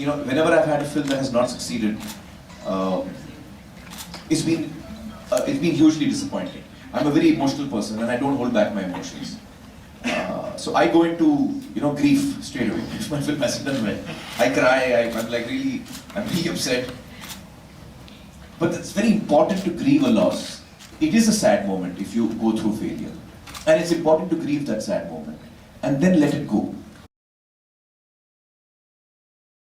whenever I've had a film that has not succeeded, uh, it's been it's been hugely disappointing. I'm a very emotional person, and I don't hold back my emotions. So I go into grief straight away if my film hasn't done well. I cry. I'm really upset. But it's very important to grieve a loss. It is a sad moment if you go through failure, and it's important to grieve that sad moment and then let it go.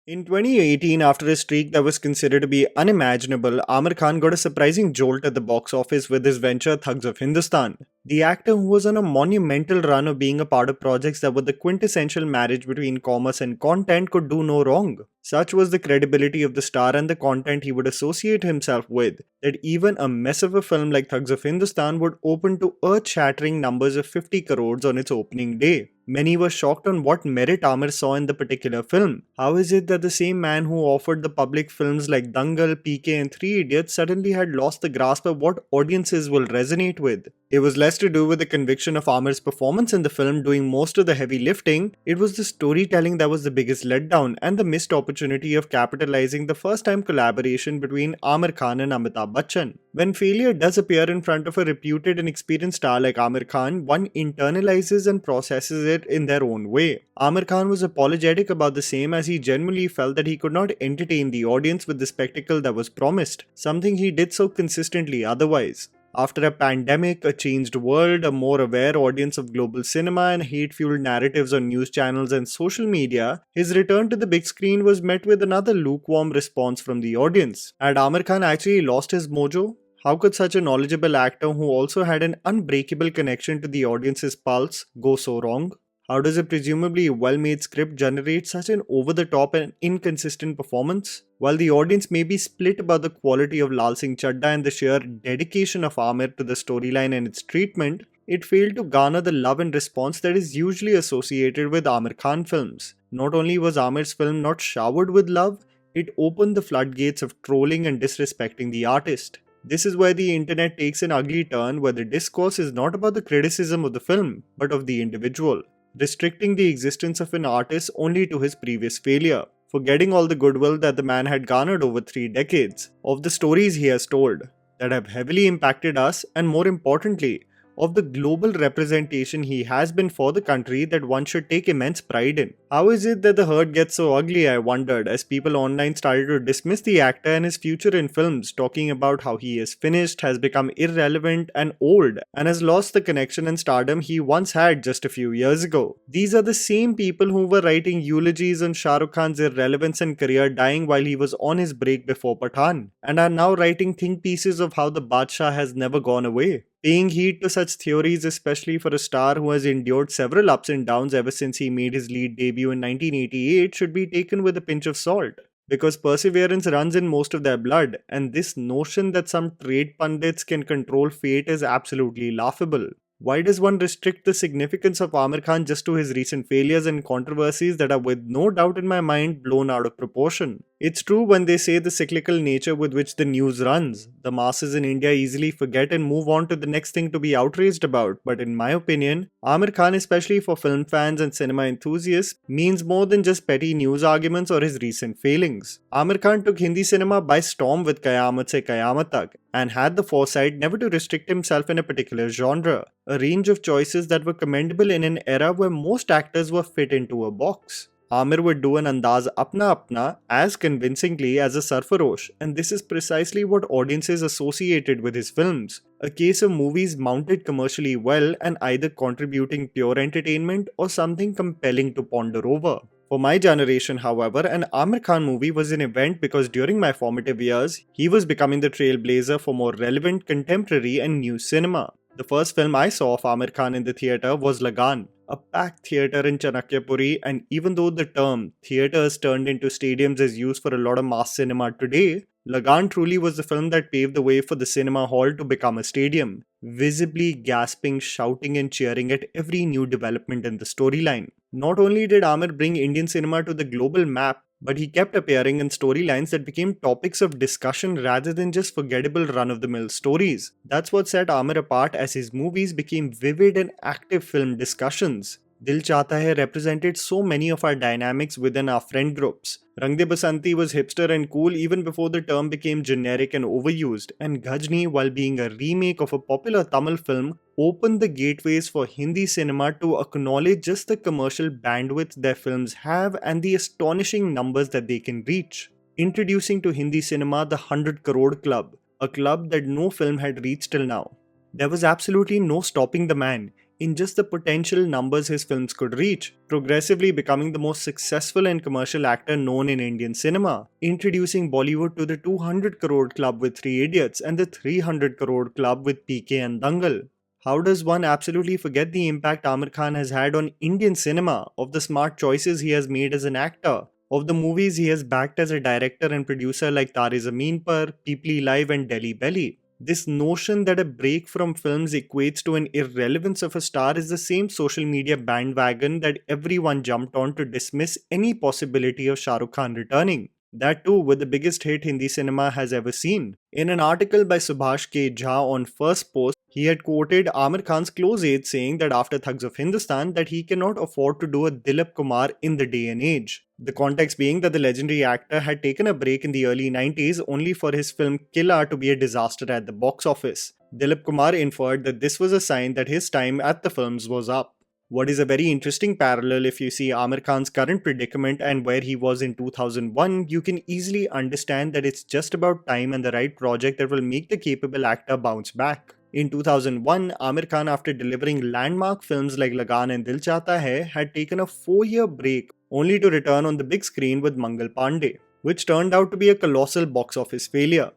In 2018, after a streak that was considered to be unimaginable, Aamir Khan got a surprising jolt at the box office with his venture Thugs of Hindustan. The actor, who was on a monumental run of being a part of projects that were the quintessential marriage between commerce and content, could do no wrong. Such was the credibility of the star and the content he would associate himself with, that even a mess of a film like Thugs of Hindustan would open to earth-shattering numbers of 50 crores on its opening day. Many were shocked on what merit Aamir saw in the particular film. How is it that the same man who offered the public films like Dangal, PK and Three Idiots suddenly had lost the grasp of what audiences will resonate with? It was less to do with the conviction of Aamir's performance in the film doing most of the heavy lifting. It was the storytelling that was the biggest letdown, and the missed opportunity of capitalizing the first-time collaboration between Aamir Khan and Amitabh Bachchan. When failure does appear in front of a reputed and experienced star like Aamir Khan, one internalizes and processes it in their own way. Aamir Khan was apologetic about the same, as he genuinely felt that he could not entertain the audience with the spectacle that was promised, something he did so consistently otherwise. After a pandemic, a changed world, a more aware audience of global cinema, and hate-fueled narratives on news channels and social media, his return to the big screen was met with another lukewarm response from the audience. Had Aamir Khan actually lost his mojo? How could such a knowledgeable actor who also had an unbreakable connection to the audience's pulse go so wrong? How does a presumably well-made script generate such an over-the-top and inconsistent performance? While the audience may be split about the quality of Lal Singh Chadda and the sheer dedication of Aamir to the storyline and its treatment, it failed to garner the love and response that is usually associated with Aamir Khan films. Not only was Aamir's film not showered with love, it opened the floodgates of trolling and disrespecting the artist. This is where the internet takes an ugly turn, where the discourse is not about the criticism of the film, but of the individual, restricting the existence of an artist only to his previous failure, forgetting all the goodwill that the man had garnered over 3 decades, of the stories he has told, that have heavily impacted us, and more importantly, of the global representation he has been for the country that one should take immense pride in. How is it that the herd gets so ugly, I wondered, as people online started to dismiss the actor and his future in films, talking about how he is finished, has become irrelevant and old, and has lost the connection and stardom he once had just a few years ago. These are the same people who were writing eulogies on Shah Rukh Khan's irrelevance and career dying while he was on his break before Pathan, and are now writing think pieces of how the Badshah has never gone away. Paying heed to such theories, especially for a star who has endured several ups and downs ever since he made his lead debut in 1988, should be taken with a pinch of salt, because perseverance runs in most of their blood, and this notion that some trade pundits can control fate is absolutely laughable. Why does one restrict the significance of Aamir Khan just to his recent failures and controversies that are, with no doubt in my mind, blown out of proportion? It's true when they say the cyclical nature with which the news runs. The masses in India easily forget and move on to the next thing to be outraged about, but in my opinion, Aamir Khan, especially for film fans and cinema enthusiasts, means more than just petty news arguments or his recent failings. Aamir Khan took Hindi cinema by storm with Qayamat Se Qayamat Tak, and had the foresight never to restrict himself in a particular genre, a range of choices that were commendable in an era where most actors were fit into a box. Aamir would do an andaz apna apna as convincingly as a Sarfarosh, and this is precisely what audiences associated with his films, a case of movies mounted commercially well and either contributing pure entertainment or something compelling to ponder over. For my generation, however, an Aamir Khan movie was an event because during my formative years, he was becoming the trailblazer for more relevant contemporary and new cinema. The first film I saw of Aamir Khan in the theatre was Lagan, a packed theatre in Chanakyapuri, and even though the term theatres turned into stadiums is used for a lot of mass cinema today, Lagan truly was the film that paved the way for the cinema hall to become a stadium, visibly gasping, shouting and cheering at every new development in the storyline. Not only did Aamir bring Indian cinema to the global map, but he kept appearing in storylines that became topics of discussion rather than just forgettable run-of-the-mill stories. That's what set Aamir apart, as his movies became vivid and active film discussions. Dil Chahta Hai represented so many of our dynamics within our friend groups. Rang De Basanti was hipster and cool even before the term became generic and overused, and Ghajni, while being a remake of a popular Tamil film, opened the gateways for Hindi cinema to acknowledge just the commercial bandwidth their films have and the astonishing numbers that they can reach. Introducing to Hindi cinema the 100 Crore Club, a club that no film had reached till now. There was absolutely no stopping the man in just the potential numbers his films could reach, progressively becoming the most successful and commercial actor known in Indian cinema, introducing Bollywood to the 200 Crore Club with Three Idiots and the 300 Crore Club with PK and Dangal. How does one absolutely forget the impact Aamir Khan has had on Indian cinema, of the smart choices he has made as an actor, of the movies he has backed as a director and producer like Tare Zameen Par, Peepli Live and Delhi Belly? This notion that a break from films equates to an irrelevance of a star is the same social media bandwagon that everyone jumped on to dismiss any possibility of Shah Rukh Khan returning. That too with the biggest hit Hindi cinema has ever seen. In an article by Subhash K. Jha on First Post, he had quoted Aamir Khan's close aide saying that after Thugs of Hindustan that he cannot afford to do a Dilip Kumar in the day and age. The context being that the legendary actor had taken a break in the early 90s only for his film Killa to be a disaster at the box office. Dilip Kumar inferred that this was a sign that his time at the films was up. What is a very interesting parallel if you see Aamir Khan's current predicament and where he was in 2001, you can easily understand that it's just about time and the right project that will make the capable actor bounce back. In 2001, Aamir Khan, after delivering landmark films like Lagaan and Dil Chahta Hai, had taken a 4-year break only to return on the big screen with Mangal Pandey, which turned out to be a colossal box office failure.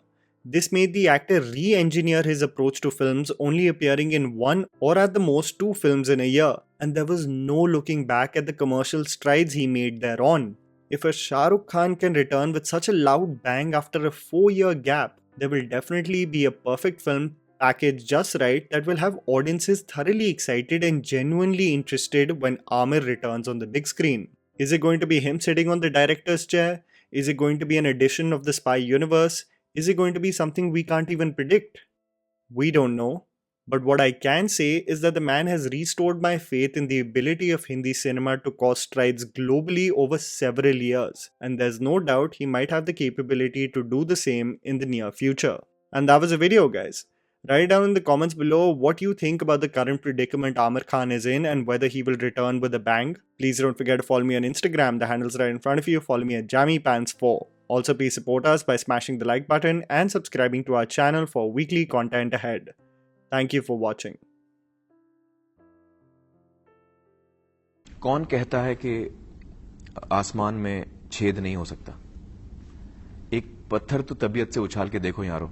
This made the actor re-engineer his approach to films, only appearing in one or at the most 2 films in a year, and there was no looking back at the commercial strides he made thereon. If a Shah Rukh Khan can return with such a loud bang after a 4-year gap, there will definitely be a perfect film packaged just right that will have audiences thoroughly excited and genuinely interested when Aamir returns on the big screen. Is it going to be him sitting on the director's chair? Is it going to be an edition of the spy universe? Is it going to be something we can't even predict? We don't know. But what I can say is that the man has restored my faith in the ability of Hindi cinema to cause strides globally over several years, and there's no doubt he might have the capability to do the same in the near future. And that was the video, guys. Write down in the comments below what you think about the current predicament Aamir Khan is in and whether he will return with a bang. Please don't forget to follow me on Instagram, the handle's right in front of you. Follow me at JammyPants4. Also, please support us by smashing the like button and subscribing to our channel for weekly content ahead. Thank you for watching. कौन कहता है कि आसमान में छेद नहीं हो सकता? एक पत्थर तो तबीयत से उछाल के देखो यारो।